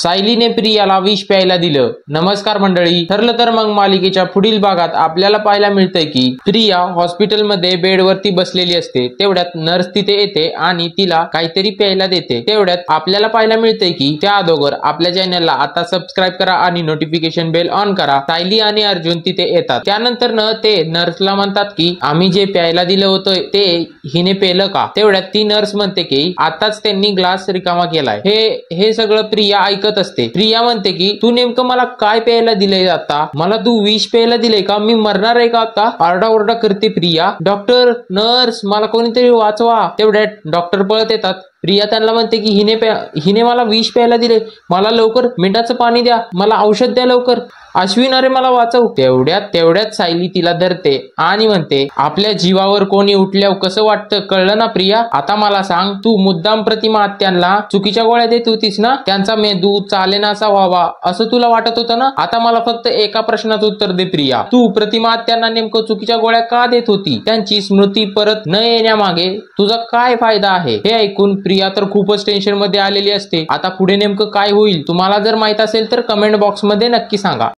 सायलीने प्रियाला विष प्यायला दिलं। नमस्कार मंडळी, ठरलं तर मग मालिकेच्या पुढील भागात आपल्याला पाहायला मिळतंय की प्रिया हॉस्पिटलमध्ये बेडवरती बसलेली असते। तेवढ्यात नर्स तिथे येते आणि तिला काहीतरी प्यायला देते। तेवढ्यात आपल्याला पाहायला मिळतंय की त्या अगोदर आपल्या चॅनलला आता सबस्क्राईब करा आणि नोटिफिकेशन बेल ऑन करा। सायली आणि अर्जुन तिथे येतात। त्यानंतर ते नर्सला म्हणतात की आम्ही जे प्यायला दिलं होतं ते हिने पेलं का? तेवढ्यात ती नर्स म्हणते की आताच त्यांनी ग्लास रिकामा केलाय। हे सगळं प्रिया ऐकत असते। प्रिया म्हणते की तू नेमकं मला काय प्यायला दिलंय? आता मला तू विष प्यायला दिलंय का? मी मरणार आहे का आता? आरडाओरडा करते प्रिया। डॉक्टर, नर्स, मला कोणीतरी वाचवा। तेवढ्यात डॉक्टर पळत येतात। प्रिया त्यांना म्हणते की हिने मला विष प्यायला दिले, मला लवकर मिठाचं पाणी द्या, मला औषध द्या लवकर, अश्विन अरे मला वाचव। तेवढ्यात सायली तिला धरते आणि म्हणते आपल्या जीवावर कोणी उठल्यावर कसं वाटतं कळलं ना प्रिया? आता मला सांग, तू मुद्दाम प्रतिमा आत्यांना चुकीच्या गोळ्या देत होतीस ना? त्यांचा मेंदू चालेनासा व्हावा असं तुला वाटत होतं ना? आता मला फक्त एका प्रश्नाचं उत्तर दे प्रिया, तू प्रतिमा आत्यांना नेमकं चुकीच्या गोळ्या का देत होती? त्यांची स्मृती परत न येण्यामागे तुझा काय फायदा आहे? हे ऐकून प्रिया तर खूपच टेन्शन मध्ये आलेली असते। आता पुढे नेमकं काय होईल तुम्हाला जर माहित असेल तर कमेंट बॉक्स मध्ये नक्की सांगा।